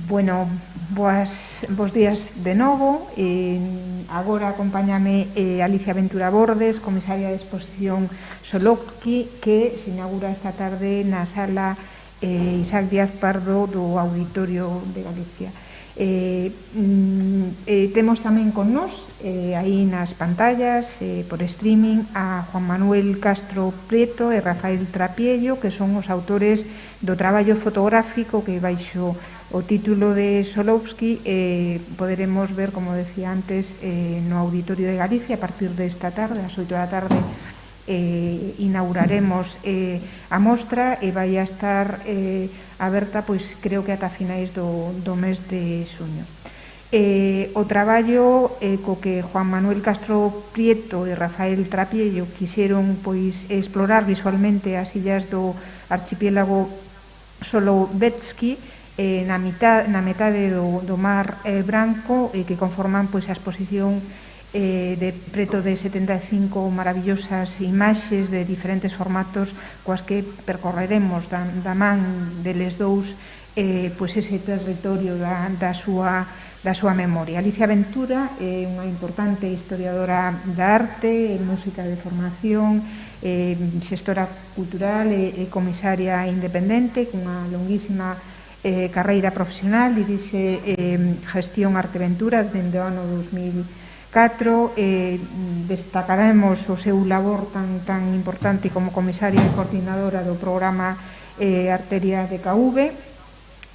Bueno, bos días de novo. Agora acompáñame Alicia Ventura Bordes, comisaria de exposición Solocki, que se inaugura esta tarde na sala Isaac Díaz Pardo do Auditorio de Galicia. Temos tamén con nós, aí nas pantallas, por streaming, a Juan Manuel Castro Prieto e Rafael Trapiello, que son os autores do traballo fotográfico que baixo o título de Solowski poderemos ver, como decía antes, no Auditorio de Galicia a partir desta tarde, ás 8 da tarde inauguraremos a mostra e vai a estar aberta, pois creo que ata finais do mes de xuño. O traballo co que Juan Manuel Castro Prieto e Rafael Trapiello quixeron pois explorar visualmente as illas do archipiélago Solovetsky na metade do Mar Branco, que conforman pois a exposición de preto de 75 maravillosas imaxes de diferentes formatos coas que percorreremos da man deles dous pois ese territorio da súa memoria. Alicia Ventura é unha importante historiadora da arte, música de formación, xestora cultural e comisaria independente cunha longuísima carreira profesional. Dirixe Gestión Arte Ventura dende o ano 2004. Destacaremos o seu labor tan importante como comisaria e coordinadora do programa Arteria de KV,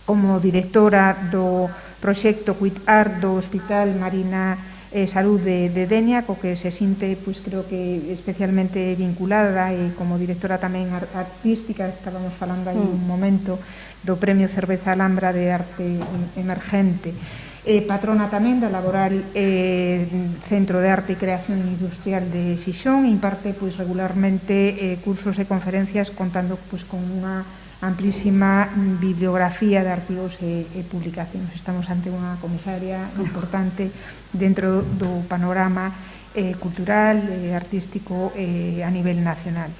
como directora do proxecto Quit Art do Hospital Marina Salud de Denia, co que se sinte, pois creo que especialmente vinculada, e como directora tamén artística. Estábamos falando aí un momento do Premio Cerveza Alhambra de Arte Emergente. Patrona tamén da Laboral Centro de Arte e Creación Industrial de Xixón, e imparte pois regularmente cursos e conferencias contando pois con unha amplísima bibliografía de artigos e publicacións. Estamos ante unha comisaria importante dentro do panorama cultural e artístico a nivel nacional.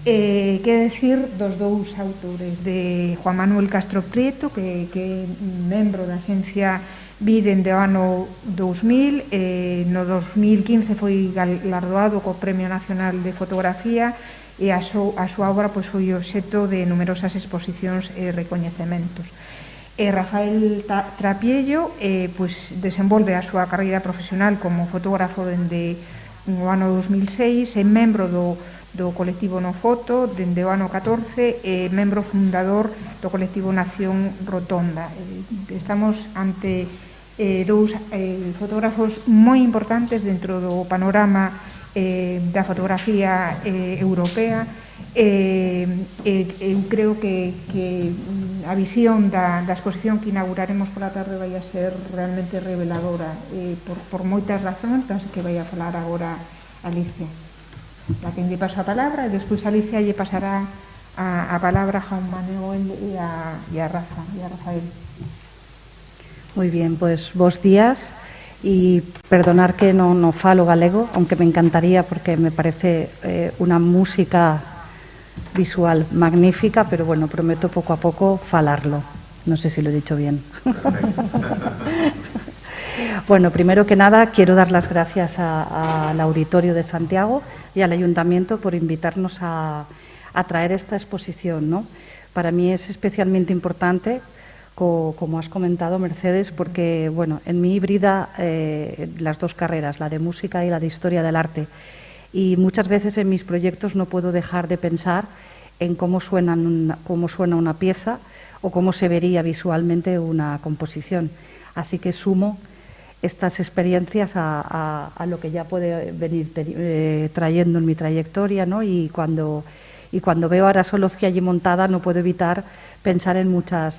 Que decir dos dous autores, de Juan Manuel Castro Prieto, que é membro da Axencia BI dende o ano 2000, no 2015 foi galardoado co Premio Nacional de Fotografía, e a súa obra pois foi obxecto de numerosas exposicións e recoñecementos. Rafael Trapiello pois desenvolve a súa carreira profesional como fotógrafo dende o ano 2006, é membro do colectivo No Foto dende o ano 14 e membro fundador do colectivo Nación Rotonda. Estamos ante dous fotógrafos moi importantes dentro do panorama da fotografía europea. Eu creo que a visión da exposición que inauguraremos pola tarde vai a ser realmente reveladora por moitas razóns das que vai a falar agora Alicia. A quen lle paso a palabra, e despois Alicia lle pasará a palabra a Juan Manuel e a Rafael. Muy bien, pues bos días. Y perdonar que no falo galego, aunque me encantaría porque me parece una música visual magnífica, pero bueno, prometo poco a poco falarlo. No sé si lo he dicho bien. Bueno, primero que nada quiero dar las gracias al Auditorio de Santiago y al Ayuntamiento por invitarnos a traer esta exposición, ¿no? Para mí es especialmente importante, como has comentado, Mercedes, porque bueno, en mi híbrida las dos carreras, la de música y la de historia del arte, y muchas veces en mis proyectos no puedo dejar de pensar en cómo suena una pieza o cómo se vería visualmente una composición. Así que sumo estas experiencias a lo que ya puede venir trayendo en mi trayectoria, ¿no? Y cuando veo a Rasolovsky allí montada no puedo evitar pensar en mucha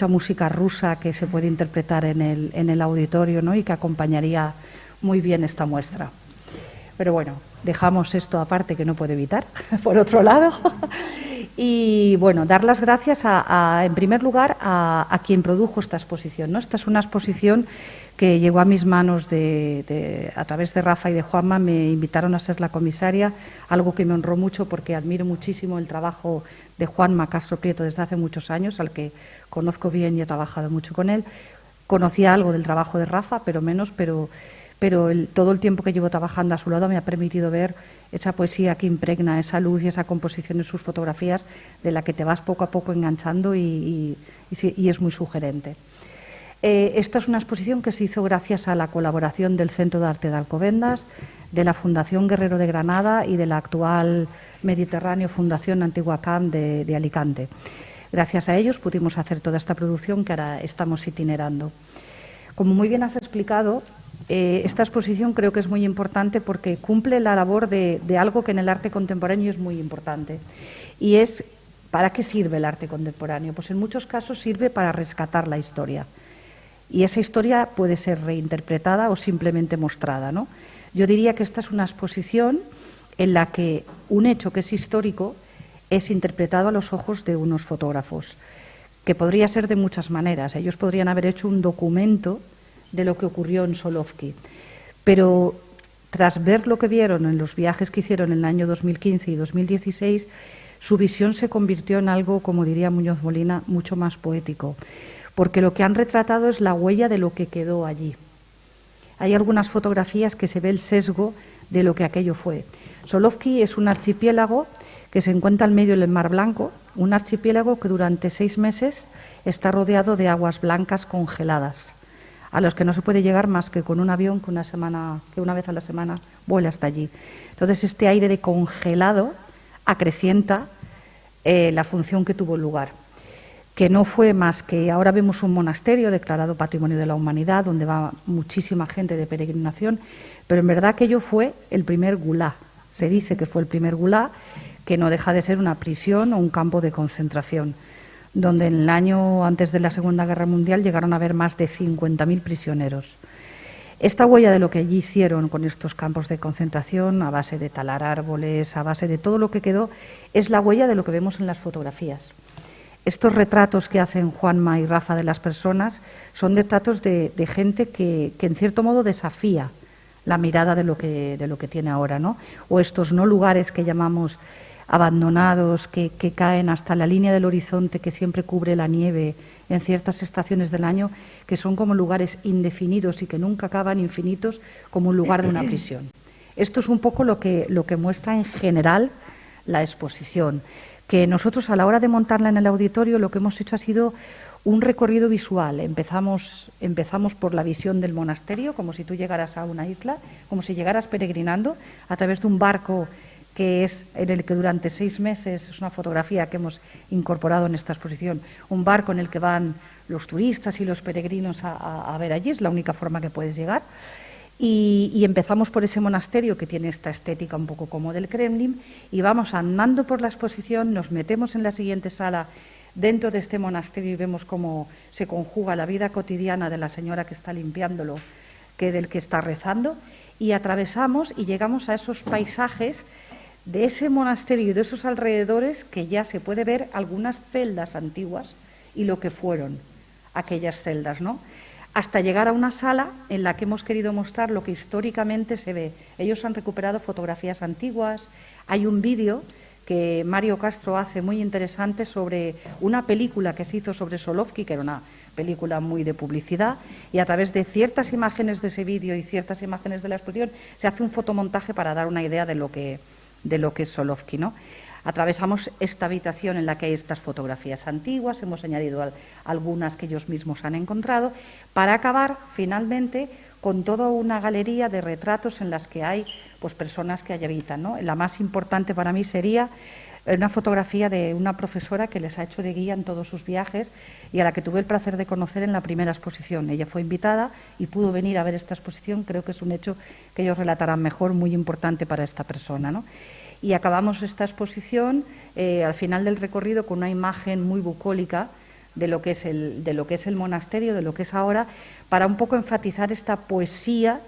música rusa que se puede interpretar en el auditorio, ¿no? Y que acompañaría muy bien esta muestra. Pero bueno, dejamos esto aparte, que no puedo evitar, por otro lado, Y bueno, dar las gracias en primer lugar a quien produjo esta exposición, ¿no? Esta es una exposición que llegó a mis manos a través de Rafa y de Juanma. Me invitaron a ser la comisaria, algo que me honró mucho porque admiro muchísimo el trabajo de Juanma Castro Prieto desde hace muchos años, al que conozco bien y he trabajado mucho con él. Conocía algo del trabajo de Rafa, pero menos, pero todo el tiempo que llevo trabajando a su lado me ha permitido ver esa poesía que impregna, esa luz y esa composición en sus fotografías, de la que te vas poco a poco enganchando y es muy sugerente. Esta es una exposición que se hizo gracias a la colaboración del Centro de Arte de Alcobendas, de la Fundación Guerrero de Granada y de la actual Mediterráneo Fundación Antiguacam de Alicante. Gracias a ellos pudimos hacer toda esta producción que ahora estamos itinerando. Como muy bien has explicado, esta exposición creo que es muy importante porque cumple la labor de algo que en el arte contemporáneo es muy importante, y es ¿para qué sirve el arte contemporáneo? Pues en muchos casos sirve para rescatar la historia, y esa historia puede ser reinterpretada o simplemente mostrada, ¿no? Yo diría que esta es una exposición en la que un hecho que es histórico es interpretado a los ojos de unos fotógrafos, que podría ser de muchas maneras. Ellos podrían haber hecho un documento de lo que ocurrió en Solovki, pero tras ver lo que vieron en los viajes que hicieron en el año 2015 y 2016, su visión se convirtió en algo, como diría Muñoz Molina, mucho más poético, porque lo que han retratado es la huella de lo que quedó allí. Hay algunas fotografías que se ve el sesgo de lo que aquello fue. Solovki es un archipiélago que se encuentra al medio del Mar Blanco, un archipiélago que durante 6 meses está rodeado de aguas blancas congeladas, a los que no se puede llegar más que con un avión que una vez a la semana vuela hasta allí. Entonces, este aire de congelado acrecienta la función que tuvo lugar, que no fue más que ahora vemos un monasterio declarado Patrimonio de la Humanidad, donde va muchísima gente de peregrinación, pero en verdad aquello fue el primer gulá. Se dice que fue el primer gulá, que no deja de ser una prisión o un campo de concentración, donde en el año antes de la Segunda Guerra Mundial llegaron a haber más de 50.000 prisioneros. Esta huella de lo que allí hicieron con estos campos de concentración, a base de talar árboles, a base de todo lo que quedó, es la huella de lo que vemos en las fotografías. Estos retratos que hacen Juanma y Rafa de las personas son retratos de gente que en cierto modo desafía la mirada de lo que tiene ahora, ¿no? O estos no lugares que llamamos abandonados, que caen hasta la línea del horizonte que siempre cubre la nieve en ciertas estaciones del año, que son como lugares indefinidos y que nunca acaban, infinitos, como un lugar de una prisión. Esto es un poco lo que muestra en general la exposición, que nosotros a la hora de montarla en el auditorio lo que hemos hecho ha sido un recorrido visual. Empezamos por la visión del monasterio, como si tú llegaras a una isla, como si llegaras peregrinando a través de un barco que es en el que durante 6 meses, es una fotografía que hemos incorporado en esta exposición, un barco en el que van los turistas y los peregrinos a ver allí, es la única forma que puedes llegar. Y empezamos por ese monasterio que tiene esta estética un poco como del Kremlin, y vamos andando por la exposición, nos metemos en la siguiente sala dentro de este monasterio y vemos cómo se conjuga la vida cotidiana de la señora que está limpiándolo, que del que está rezando, y atravesamos y llegamos a esos paisajes de ese monasterio y de esos alrededores, que ya se puede ver algunas celdas antiguas y lo que fueron aquellas celdas, ¿no? Hasta llegar a una sala en la que hemos querido mostrar lo que históricamente se ve. Ellos han recuperado fotografías antiguas, hay un vídeo que Mario Castro hace muy interesante sobre una película que se hizo sobre Solovki, que era una película muy de publicidad, y a través de ciertas imágenes de ese vídeo y ciertas imágenes de la exposición se hace un fotomontaje para dar una idea de lo que es Solovki, ¿no? Atravesamos esta habitación en la que hay estas fotografías antiguas, hemos añadido algunas que ellos mismos han encontrado, para acabar finalmente con toda una galería de retratos en las que hay pues personas que allí habitan, ¿no? La más importante para mí sería una fotografía de una profesora que les ha hecho de guía en todos sus viajes y a la que tuve el placer de conocer en la primera exposición. Ella fue invitada y pudo venir a ver esta exposición. Creo que es un hecho que ellos relatarán mejor, muy importante para esta persona, ¿no? Y acabamos esta exposición al final del recorrido con una imagen muy bucólica de lo que es el monasterio, de lo que es ahora, para un poco enfatizar esta poesía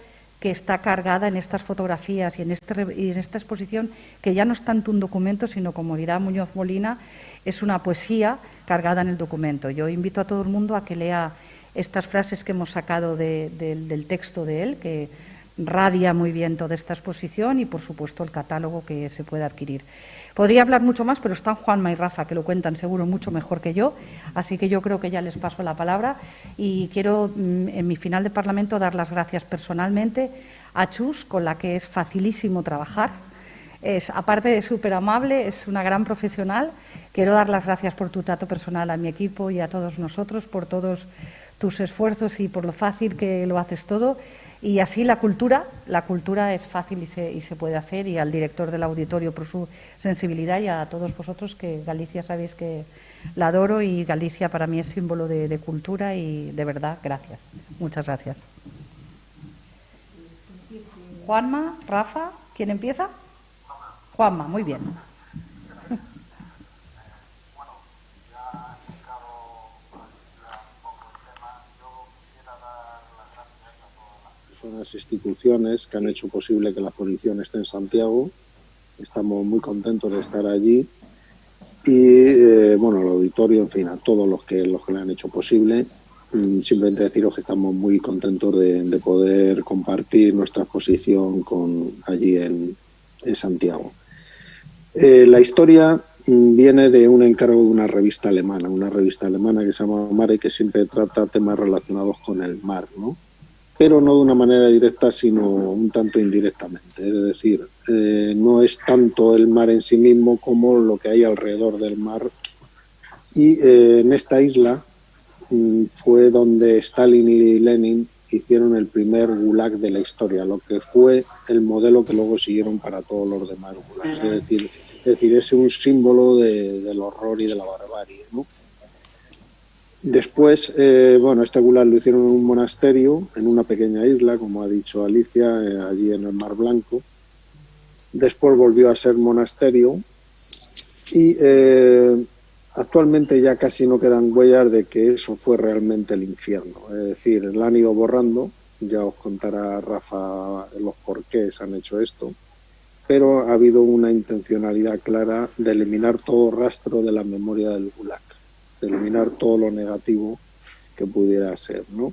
que está cargada en estas fotografías y en esta exposición, que ya no es tanto un documento, sino, como dirá Muñoz Molina, es una poesía cargada en el documento. Yo invito a todo el mundo a que lea estas frases que hemos sacado del texto de él, que radia muy bien toda esta exposición, y, por supuesto, el catálogo que se puede adquirir. Podría hablar mucho más, pero están Juanma y Rafa, que lo cuentan seguro mucho mejor que yo, así que yo creo que ya les paso la palabra, y quiero, en mi final de Parlamento, dar las gracias personalmente a Chus, con la que es facilísimo trabajar. Aparte de súper amable, es una gran profesional. Quiero dar las gracias por tu trato personal a mi equipo y a todos nosotros, por todos tus esfuerzos y por lo fácil que lo haces todo. Y así la cultura es fácil y se puede hacer, y al director del auditorio por su sensibilidad, y a todos vosotros, que Galicia sabéis que la adoro, y Galicia para mí es símbolo de cultura, y de verdad, gracias. Muchas gracias. Juanma, Rafa, ¿quién empieza? Juanma, muy bien. Son las instituciones que han hecho posible que la exposición esté en Santiago. Estamos muy contentos de estar allí, y bueno, al auditorio, en fin, a todos los que le han hecho posible. Simplemente deciros que estamos muy contentos de poder compartir nuestra exposición allí en Santiago. La historia viene de un encargo de una revista alemana que se llama Mare, que siempre trata temas relacionados con el mar, ¿no? Pero no de una manera directa, sino un tanto indirectamente. Es decir, no es tanto el mar en sí mismo como lo que hay alrededor del mar. Y en esta isla fue donde Stalin y Lenin hicieron el primer gulag de la historia, lo que fue el modelo que luego siguieron para todos los demás gulags. Es decir, es un símbolo del horror y de la barbarie, ¿no? Después, bueno, este gulag lo hicieron en un monasterio, en una pequeña isla, como ha dicho Alicia, allí en el Mar Blanco. Después volvió a ser monasterio, y actualmente ya casi no quedan huellas de que eso fue realmente el infierno. Es decir, la han ido borrando, ya os contará Rafa los porqués han hecho esto, pero ha habido una intencionalidad clara de eliminar todo rastro de la memoria del gulag, de eliminar todo lo negativo que pudiera ser, ¿no?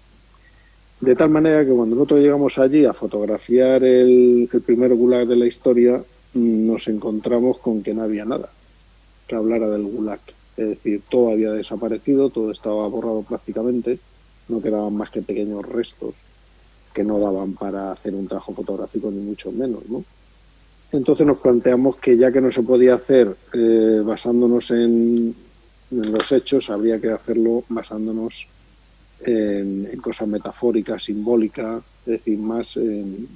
De tal manera que cuando nosotros llegamos allí a fotografiar el primer gulag de la historia, nos encontramos con que no había nada que hablara del gulag. Es decir, todo había desaparecido, todo estaba borrado prácticamente, no quedaban más que pequeños restos que no daban para hacer un trabajo fotográfico, ni mucho menos, ¿no? Entonces nos planteamos que, ya que no se podía hacer basándonos en los hechos, habría que hacerlo basándonos en cosas metafóricas, simbólicas, es decir, más en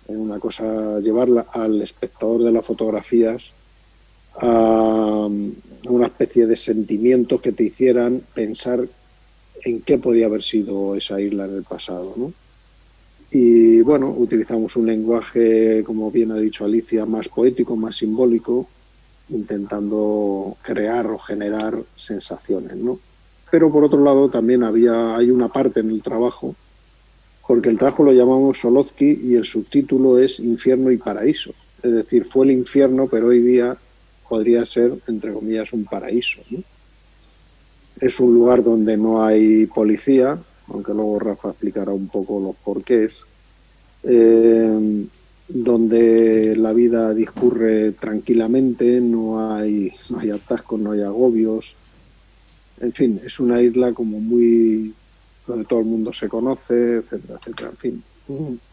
una cosa, llevarla al espectador de las fotografías a una especie de sentimientos que te hicieran pensar en qué podía haber sido esa isla en el pasado, ¿no? Y bueno, utilizamos un lenguaje, como bien ha dicho Alicia, más poético, más simbólico, intentando crear o generar sensaciones, ¿no? Pero por otro lado también hay una parte en el trabajo, porque el trabajo lo llamamos Solozki y el subtítulo es Infierno y Paraíso. Es decir, fue el infierno, pero hoy día podría ser, entre comillas, un paraíso, ¿no? Es un lugar donde no hay policía, aunque luego Rafa explicará un poco los porqués, donde la vida discurre tranquilamente, no hay atascos, no hay agobios. En fin, es una isla como muy donde todo el mundo se conoce, etcétera, etcétera. En fin,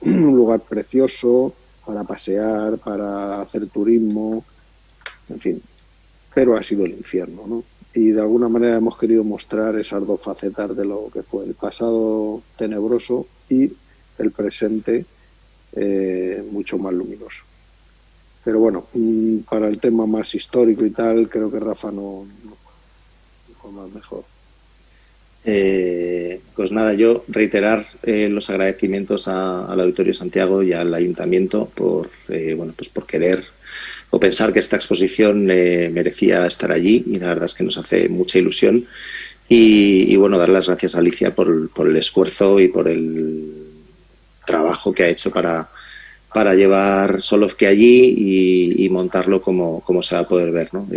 un lugar precioso para pasear, para hacer turismo, en fin, pero ha sido el infierno, ¿no? Y de alguna manera hemos querido mostrar esas dos facetas de lo que fue el pasado tenebroso y el presente mucho más luminoso. Pero bueno, para el tema más histórico y tal, creo que Rafa no más mejor. Pues nada, yo reiterar los agradecimientos al Auditorio Santiago y al Ayuntamiento por querer o pensar que esta exposición merecía estar allí, y la verdad es que nos hace mucha ilusión. Y bueno, dar las gracias a Alicia por el esfuerzo y por el trabajo que ha hecho para llevar Solovki allí y montarlo como se va a poder ver, ¿no?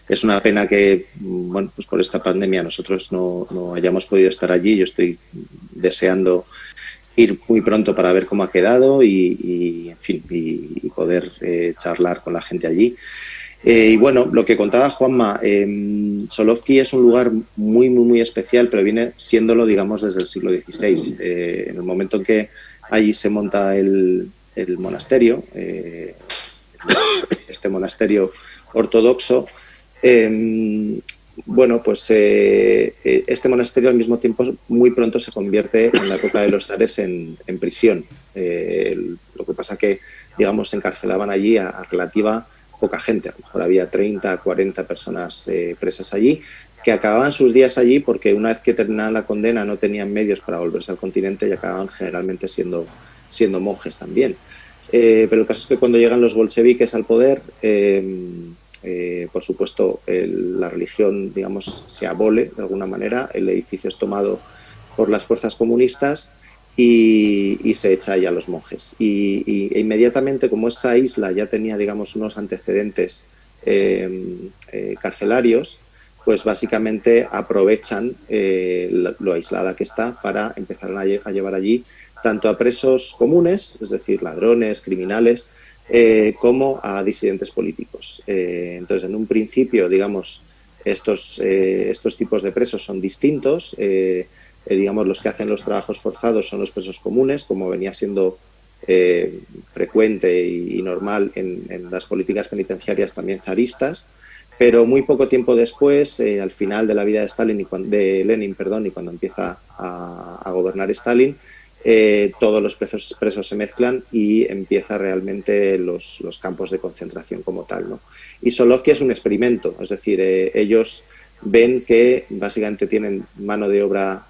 Es una pena que, bueno, pues por esta pandemia nosotros no hayamos podido estar allí. Yo estoy deseando ir muy pronto para ver cómo ha quedado en fin, y poder charlar con la gente allí. Y bueno, lo que contaba Juanma, Solovki es un lugar muy, muy, muy especial, pero viene siéndolo, digamos, desde el siglo XVI. En el momento en que allí se monta el monasterio, este monasterio ortodoxo, bueno, pues este monasterio al mismo tiempo muy pronto se convierte en la época de los zares en prisión. Lo que pasa que, digamos, se encarcelaban allí a relativa poca gente. A lo mejor había 30, 40 personas presas allí, que acababan sus días allí porque una vez que terminaban la condena no tenían medios para volverse al continente y acababan generalmente siendo monjes también. Pero el caso es que cuando llegan los bolcheviques al poder, por supuesto, la religión, digamos, se abole de alguna manera, el edificio es tomado por las fuerzas comunistas y se echa ya a los monjes. E inmediatamente, como esa isla ya tenía, digamos, unos antecedentes carcelarios, pues básicamente aprovechan lo aislada que está para empezar a llevar allí tanto a presos comunes, es decir, ladrones, criminales, como a disidentes políticos. Entonces, en un principio, digamos, estos tipos de presos son distintos. Digamos, los que hacen los trabajos forzados son los presos comunes, como venía siendo frecuente y normal en las políticas penitenciarias también zaristas. Pero muy poco tiempo después, al final de la vida de Lenin, y cuando empieza a gobernar Stalin, todos los presos se mezclan y empieza realmente los campos de concentración como tal, ¿no? Y Solovki es un experimento, es decir, ellos ven que básicamente tienen mano de obra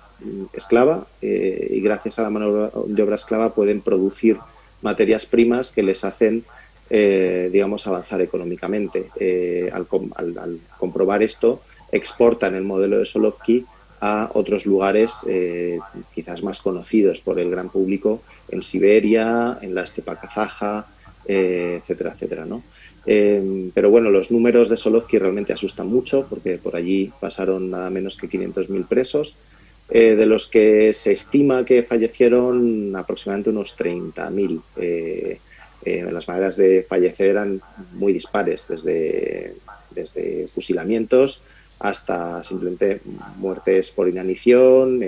esclava y gracias a la mano de obra esclava pueden producir materias primas que les hacen, digamos, avanzar económicamente. Al comprobar esto, exportan el modelo de Solovki a otros lugares quizás más conocidos por el gran público, en Siberia, en la estepa kazaja, etcétera, etcétera, ¿no? Pero bueno, los números de Solovki realmente asustan mucho porque por allí pasaron nada menos que 500.000 presos, de los que se estima que fallecieron aproximadamente unos 30.000. Las maneras de fallecer eran muy dispares, desde fusilamientos hasta simplemente muertes por inanición,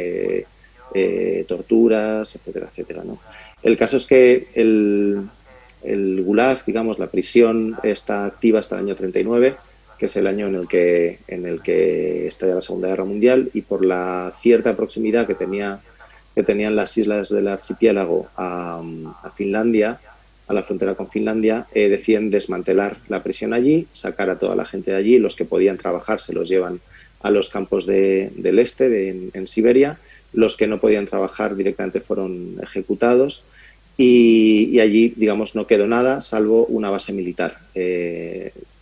torturas, etcétera, etcétera, ¿no? El caso es que el Gulag, digamos, la prisión está activa hasta el año 39, que es el año en el que estalla la Segunda Guerra Mundial, y por la cierta proximidad que tenían las islas del archipiélago a Finlandia, a la frontera con Finlandia, deciden desmantelar la prisión allí, sacar a toda la gente de allí. Los que podían trabajar se los llevan a los campos del este, en Siberia. Los que no podían trabajar directamente fueron ejecutados y allí, digamos, no quedó nada salvo una base militar.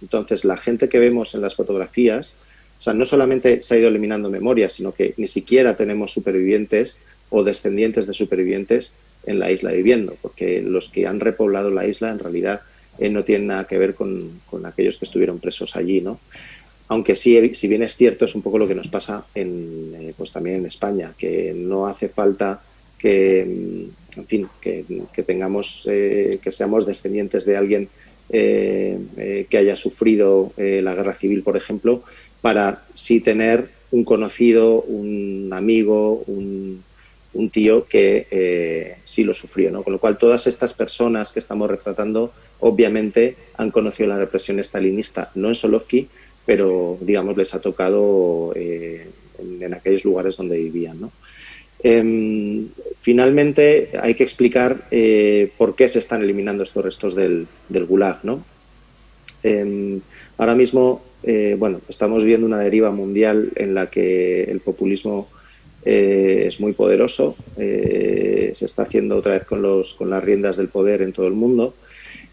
Entonces, la gente que vemos en las fotografías, o sea, no solamente se ha ido eliminando memoria, sino que ni siquiera tenemos supervivientes o descendientes de supervivientes en la isla viviendo, porque los que han repoblado la isla en realidad no tienen nada que ver con aquellos que estuvieron presos allí, ¿no? Aunque sí, si bien es cierto, es un poco lo que nos pasa pues también en España, que no hace falta que, en fin, que tengamos, que seamos descendientes de alguien que haya sufrido la guerra civil, por ejemplo, para sí tener un conocido, un amigo, un tío que sí lo sufrió, ¿no? Con lo cual, todas estas personas que estamos retratando, obviamente, han conocido la represión stalinista, no en Solovki, pero, digamos, les ha tocado en aquellos lugares donde vivían, ¿no? Finalmente, hay que explicar por qué se están eliminando estos restos del Gulag, ¿no? Ahora mismo, bueno, estamos viendo una deriva mundial en la que el populismo es muy poderoso, se está haciendo otra vez con las riendas del poder en todo el mundo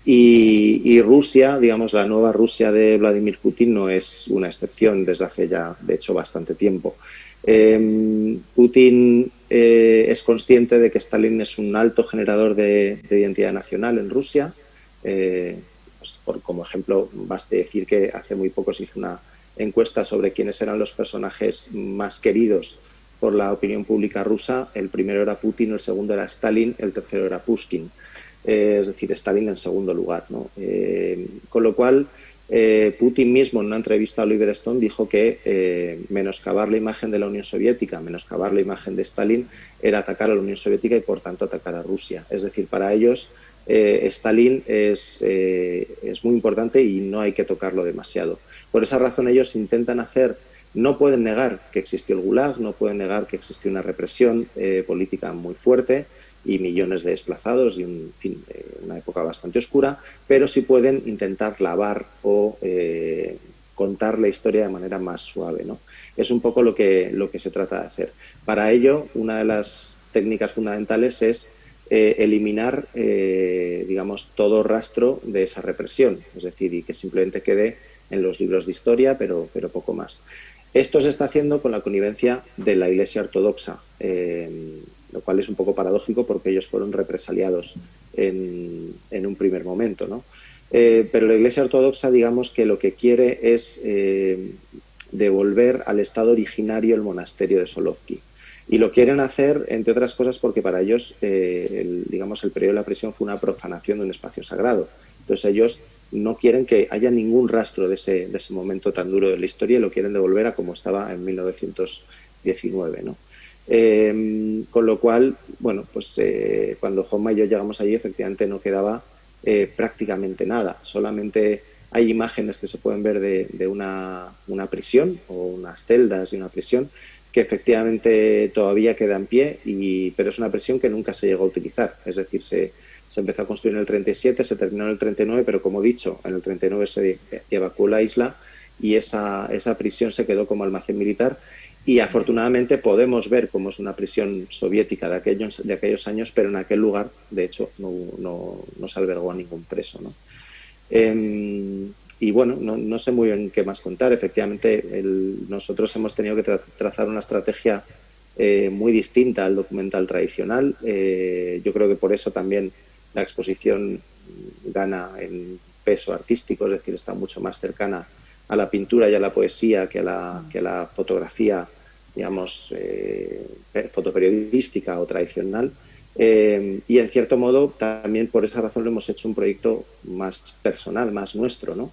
y Rusia, digamos, la nueva Rusia de Vladimir Putin no es una excepción desde hace ya, de hecho, bastante tiempo. Putin es consciente de que Stalin es un alto generador de identidad nacional en Rusia. Pues como ejemplo, baste decir que hace muy poco se hizo una encuesta sobre quiénes eran los personajes más queridos por la opinión pública rusa. El primero era Putin, el segundo era Stalin, el tercero era Pushkin. Es decir, Stalin en segundo lugar, ¿no? Con lo cual, Putin mismo en una entrevista a Oliver Stone dijo que menoscabar la imagen de la Unión Soviética, menoscabar la imagen de Stalin era atacar a la Unión Soviética y por tanto atacar a Rusia. Es decir, para ellos Stalin es muy importante y no hay que tocarlo demasiado. Por esa razón ellos intentan hacer, no pueden negar que existió el Gulag, no pueden negar que existió una represión política muy fuerte y millones de desplazados y una época bastante oscura, pero sí pueden intentar lavar o contar la historia de manera más suave, ¿no? Es un poco lo que se trata de hacer. Para ello, una de las técnicas fundamentales es eliminar, digamos, todo rastro de esa represión, es decir, y que simplemente quede en los libros de historia, pero poco más. Esto se está haciendo con la connivencia de la Iglesia Ortodoxa, lo cual es un poco paradójico porque ellos fueron represaliados en un primer momento, ¿no? Pero la Iglesia Ortodoxa, digamos que lo que quiere es devolver al estado originario el monasterio de Solovki. Y lo quieren hacer, entre otras cosas, porque para ellos, digamos, el periodo de la prisión fue una profanación de un espacio sagrado. Entonces ellos no quieren que haya ningún rastro de ese momento tan duro de la historia y lo quieren devolver a como estaba en 1919, ¿no? Con lo cual, bueno, pues cuando Juanma y yo llegamos allí, efectivamente no quedaba prácticamente nada. Solamente hay imágenes que se pueden ver de una prisión o unas celdas de una prisión que efectivamente todavía queda en pie, pero es una prisión que nunca se llegó a utilizar. Es decir, se empezó a construir en el 37, se terminó en el 39, pero como he dicho, en el 39 se evacuó la isla y esa prisión se quedó como almacén militar. Y afortunadamente podemos ver cómo es una prisión soviética de aquellos años, pero en aquel lugar, de hecho, no se albergó a ningún preso, ¿no? Y bueno, no sé muy bien qué más contar. Efectivamente, nosotros hemos tenido que trazar una estrategia muy distinta al documental tradicional. Yo creo que por eso también la exposición gana en peso artístico, es decir, está mucho más cercana a la pintura y a la poesía que a la fotografía, digamos, fotoperiodística o tradicional. Y en cierto modo también por esa razón lo hemos hecho un proyecto más personal, más nuestro, ¿no?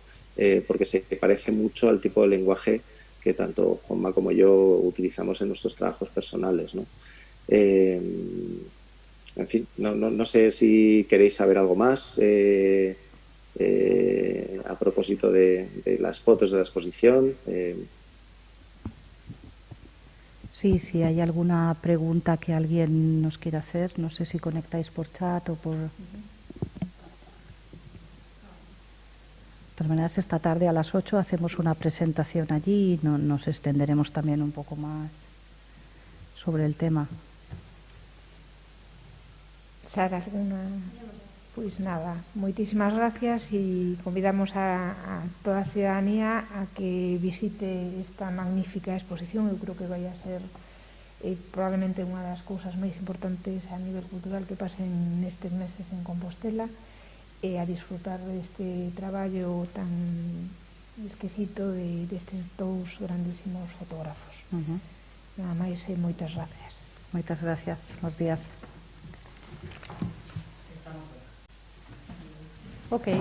Porque se parece mucho al tipo de lenguaje que tanto Juanma como yo utilizamos en nuestros trabajos personales, ¿no? En fin, no sé si queréis saber algo más a propósito de las fotos de la exposición. Sí, si hay alguna pregunta que alguien nos quiera hacer, no sé si conectáis por chat o por... De todas maneras, esta tarde a las 8 hacemos una presentación allí y nos extenderemos también un poco más sobre el tema. Sara, alguna... Pues nada, moitísimas gracias e convidamos a toda a ciudadanía a que visite esta magnífica exposición. Eu creo que vai a ser probablemente unha das cousas máis importantes a nivel cultural que pasen nestes meses en Compostela, e a disfrutar deste traballo tan exquisito destes dous grandísimos fotógrafos. Nada máis e moitas gracias. Moitas gracias. Bos días. Ok.